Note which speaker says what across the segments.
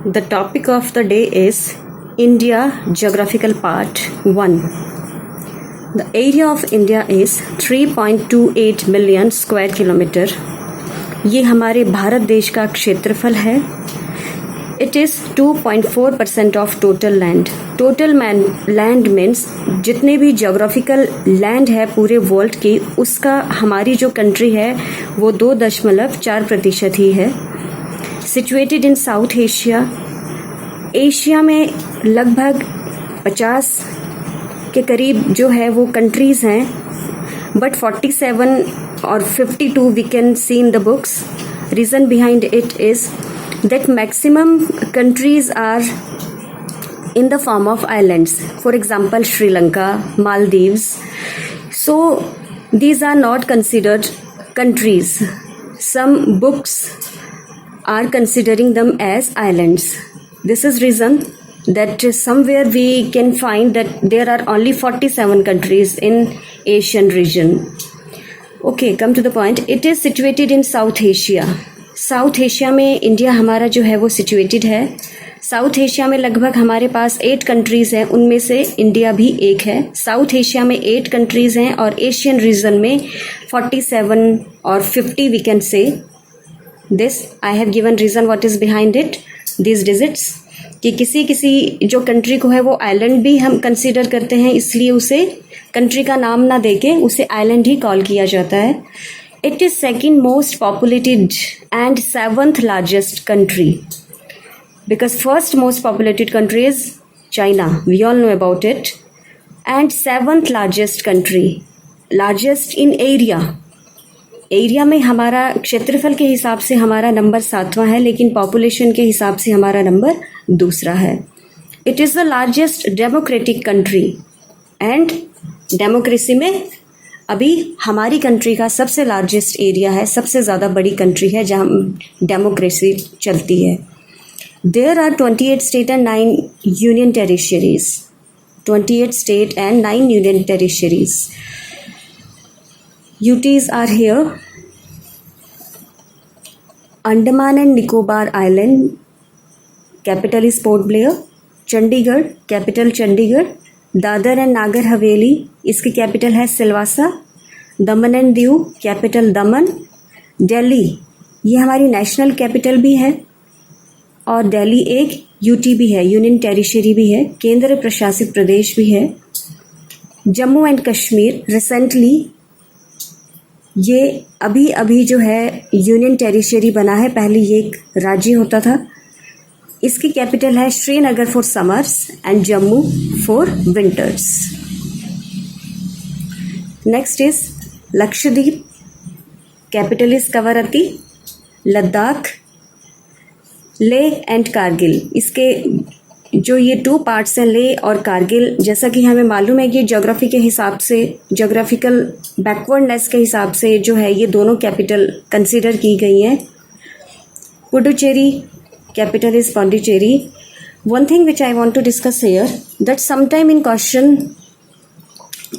Speaker 1: The topic of the day is India Geographical Part 1. The area of India is 3.28 million square kilometer. ये हमारे भारत देश का क्षेत्रफल है. It is 2.4% of total land. Total land means जितने भी geographical land है पूरे वर्ल्ड की, उसका हमारी जो कंट्री है वो 2.4% ही है. Situated in South Asia. Asia में लगभग 50 के करीब जो है वो कंट्रीज़ हैं, बट 47 और 52 we can see in the books. Reason behind it is that maximum countries are in the form of islands. For example, Sri Lanka, Maldives. So these are not considered countries. Some books are considering them as islands. This is reason that somewhere we can find that there are only 47 countries in Asian region. Okay, come to the point. It is situated in South Asia. South Asia में India हमारा जो है वो situated है. South Asia में लगभग हमारे पास 8 countries हैं, उनमें से इंडिया भी एक है. South Asia में 8 कंट्रीज़ हैं और एशियन रीजन में 47 और 50 we can say. This I have given reason what is behind it. These digits कि किसी जो कंट्री को है वो आइलैंड भी हम कंसीडर करते हैं, इसलिए उसे कंट्री का नाम ना देके उसे आइलैंड ही कॉल किया जाता है. It is second most populated and 7th largest country, because first most populated country is China, we all know about it, and 7th largest country, largest in area में हमारा क्षेत्रफल के हिसाब से हमारा नंबर 7वां है, लेकिन पॉपुलेशन के हिसाब से हमारा नंबर दूसरा है. It is the largest democratic country and democracy में अभी हमारी कंट्री का सबसे लार्जेस्ट एरिया है, सबसे ज़्यादा बड़ी कंट्री है जहाँ डेमोक्रेसी चलती है. There are 28 state and 9 union territories. 28 state and 9 union territories. UTs are here. Andaman and Nicobar Island, capital is Port Blair. Chandigarh, capital Chandigarh. Dadar and Nagar Haveli, इसकी capital है सिलवासा. दमन and Diu, capital दमन. दिल्ली, ये हमारी national capital भी है और दिल्ली एक UT भी है, यूनियन टेरिटरी भी है, केंद्र प्रशासित प्रदेश भी है. जम्मू एंड कश्मीर रिसेंटली ये अभी जो है यूनियन टेरिटरी बना है, पहले ये एक राज्य होता था. इसकी कैपिटल है Srinagar for summers and Jammu for winters. Next is Lakshadweep, capital is Kavaratti. Ladakh, Leh and Kargil, इसके जो ये 2 पार्ट्स हैं लेह और कारगिल, जैसा कि हमें मालूम है कि ज्योग्राफी के हिसाब से, ज्योग्राफिकल बैकवर्डनेस के हिसाब से जो है ये दोनों कैपिटल कंसीडर की गई हैं. Puducherry, capital is Pondicherry. One thing which I want to discuss here that sometime in question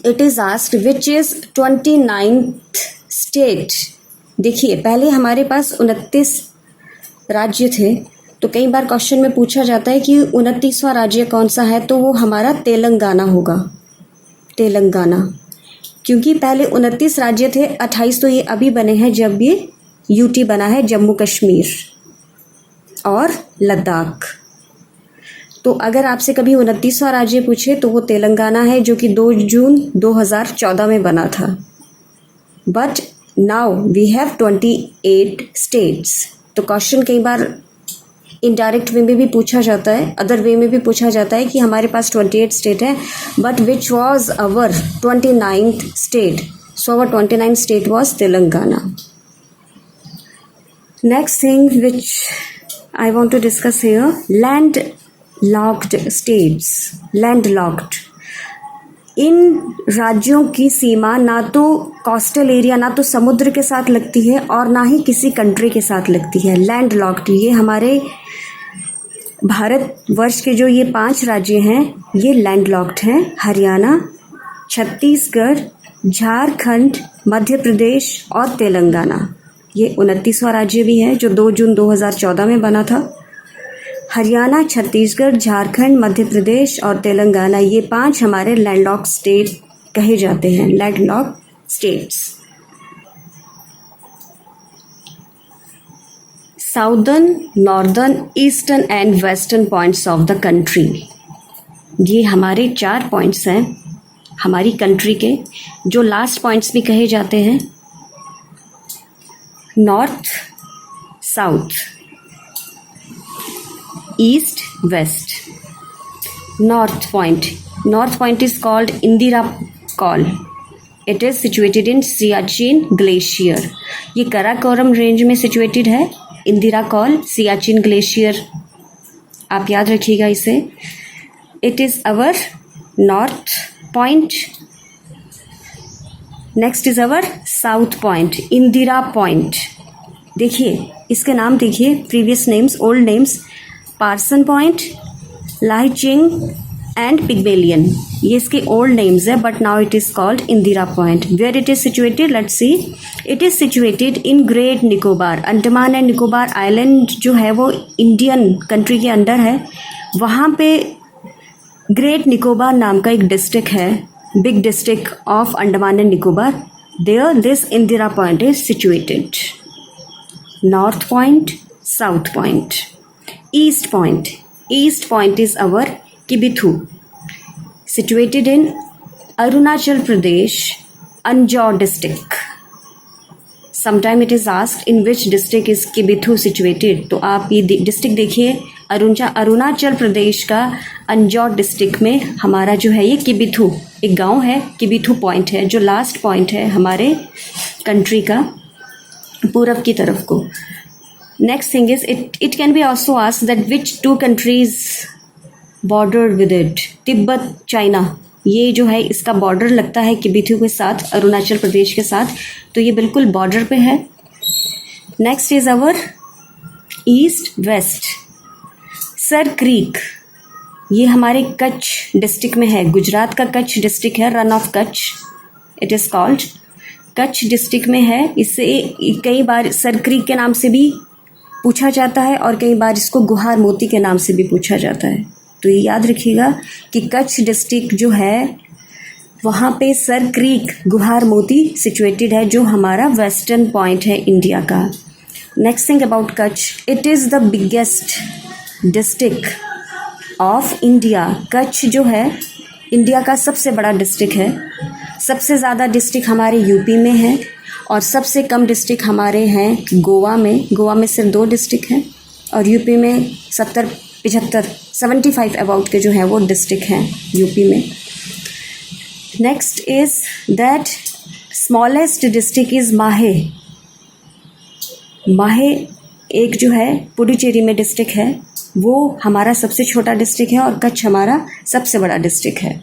Speaker 1: it is asked which is 29th state. देखिए पहले हमारे पास 29 राज्य थे, तो कई बार क्वेश्चन में पूछा जाता है कि 29वां राज्य कौन सा है, तो वो हमारा तेलंगाना होगा. तेलंगाना, क्योंकि पहले 29 राज्य थे, 28 तो ये अभी बने हैं जब ये UT बना है, जम्मू कश्मीर और लद्दाख. तो अगर आपसे कभी 29वां राज्य पूछे तो वो तेलंगाना है, जो कि 2 जून 2014 में बना था. But now we have 28 states. तो क्वेश्चन कई बार इनडायरेक्ट वे में भी पूछा जाता है, अदर वे में भी पूछा जाता है कि हमारे पास 28 स्टेट है, but which was our 29th state. So our 29th state was Telangana. Next thing which I want to discuss here, land locked states. Land locked, इन राज्यों की सीमा ना तो कोस्टल एरिया, ना तो समुद्र के साथ लगती है और ना ही किसी कंट्री के साथ लगती है. लैंड लॉक्ड, ये हमारे भारत वर्ष के जो ये 5 राज्य हैं ये लैंड लॉक्ड हैं. हरियाणा, छत्तीसगढ़, झारखंड, मध्य प्रदेश और तेलंगाना. ये 29वां राज्य भी है जो 2 जून 2014 में बना था. हरियाणा, छत्तीसगढ़, झारखंड, मध्य प्रदेश और तेलंगाना, ये 5 हमारे लैंडलॉक स्टेट कहे जाते हैं, landlock states. Southern, northern, eastern and western points of the country, ये हमारे 4 पॉइंट्स हैं हमारी कंट्री के, जो लास्ट पॉइंट्स भी कहे जाते हैं। North, south, east, west. North point is called Indira col. It is situated in Siachen glacier. ये कराकोरम रेंज में सिचुएटेड है, इंदिरा कॉल, सियाचिन ग्लेशियर, आप याद रखिएगा इसे। It is our north point. Next is our south point, Indira point. देखिए इसके नाम देखिए, previous names, old names, Parson point, लाइचिंग एंड पिग्मेलियन, ये इसके ओल्ड नेम्स है, but now it is called Indira point. Where it is situated, let's see. It is situated in Great Nicobar, Andaman and Nicobar island जो है वो इंडियन कंट्री के under है। वहाँ पे ग्रेट निकोबार नाम का एक डिस्ट्रिक्ट है, big district of Andaman and Nicobar. There this Indira point is situated. North point, south point, east point. East point is our Kibithu, situated in Arunachal Pradesh, Anjaw district. Sometime it is asked in which district is Kibithu situated. तो आप ये district देखिए, अरुणाचल प्रदेश का Anjaw district में हमारा जो है ये किबिथु एक गांव है, किबिथु पॉइंट है, जो लास्ट पॉइंट है हमारे कंट्री का पूरब की तरफ को। Next thing is it can be also asked that which 2 countries border with it. Tibet, China, ये जो है इसका बॉर्डर लगता है किबिथु के साथ, अरुणाचल प्रदेश के साथ, तो ये बिल्कुल बॉर्डर पे है। Next is our east west. Sir creek, ये हमारे कच्छ डिस्ट्रिक्ट में है, गुजरात का कच्छ डिस्ट्रिक्ट है, run of Kutch it is called, Kutch district में है। इससे कई बार सर क्रीक के नाम से भी पूछा जाता है और कई बार इसको गुहार मोती के नाम से भी पूछा जाता है। तो ये याद रखिएगा कि कच्छ डिस्ट्रिक्ट जो है वहाँ पे सर क्रीक, गुहार मोती सिचुएटेड है, जो हमारा वेस्टर्न पॉइंट है इंडिया का। Next thing about Kutch, it is the biggest district of India. Kutch जो है इंडिया का सबसे बड़ा डिस्ट्रिक्ट है। सबसे ज़्यादा डिस्ट्रिक्ट हमारे यूपी में है और सबसे कम डिस्ट्रिक्ट हमारे हैं गोवा में। गोवा में सिर्फ 2 डिस्ट्रिक्ट हैं और यूपी में 75 अबाउट के जो हैं वो डिस्ट्रिक्ट हैं यूपी में। Next is that smallest district is माहे। माहे एक जो है पुडुचेरी में डिस्ट्रिक्ट है, वो हमारा सबसे छोटा डिस्ट्रिक्ट है और कच्छ हमारा सबसे बड़ा डिस्ट्रिक्ट है।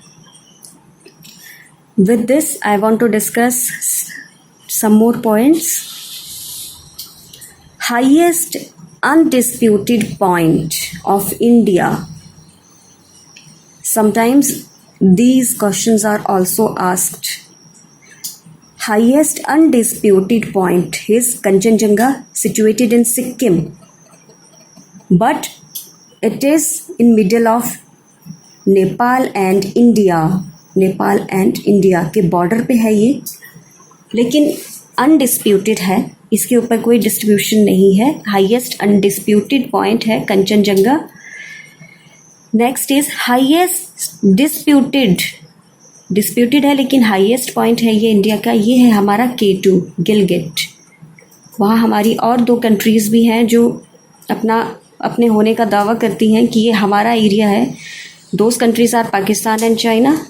Speaker 1: With this I want to discuss some more points. Highest undisputed point of India. Sometimes these questions are also asked. Highest undisputed point is Kanchenjunga, situated in Sikkim, but it is in middle of Nepal and India. Nepal and India के border पे है ये, लेकिन undisputed है, इसके ऊपर कोई distribution नहीं है। हाईएस्ट अनडिस्प्यूटेड पॉइंट है Kanchenjunga. Next is highest disputed है लेकिन हाईएस्ट पॉइंट है ये इंडिया का, ये है हमारा K2 गिलगिट। वहाँ हमारी और 2 कंट्रीज़ भी हैं जो अपने होने का दावा करती हैं कि ये हमारा एरिया है। Those countries are Pakistan and China.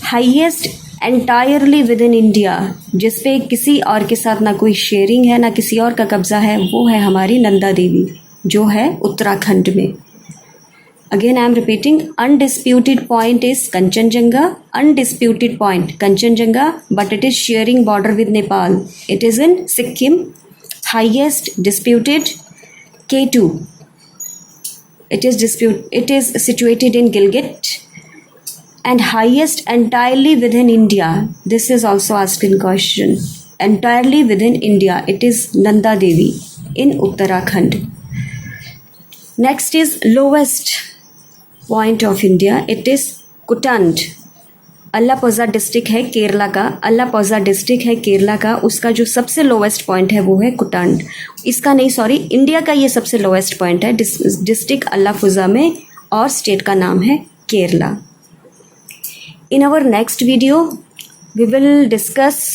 Speaker 1: Highest entirely within India, जिस पे किसी और के साथ ना कोई शेयरिंग है ना किसी और का कब्जा है, वो है हमारी नंदा देवी जो है उत्तराखंड में। Again I am repeating, undisputed point is Kanchenjunga, undisputed point Kanchenjunga, but it is sharing border with Nepal. It is in Sikkim. Highest disputed K2, it is situated in Gilgit, and highest entirely within India. This is also asked in question. Entirely within India, it is Nanda Devi in Uttarakhand. Next is lowest point of India. It is Kutand. Alappuzha district है केरला का, अल्लापौजा district है केरला का, उसका जो सबसे lowest point है वो है कुटांड. इसका नहीं, सॉरी, इंडिया का ये सबसे लोवेस्ट पॉइंट है डिस्ट्रिक्ट अल्लापौजा में, और स्टेट का नाम है Kerala. In our next video we will discuss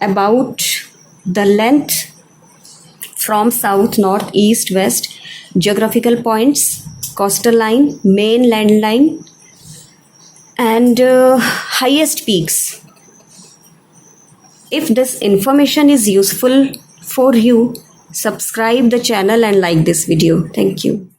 Speaker 1: about the length from south, north, east, west, geographical points, coastal line, main land line, and highest peaks. If this information is useful for you, subscribe the channel and like this video. Thank you.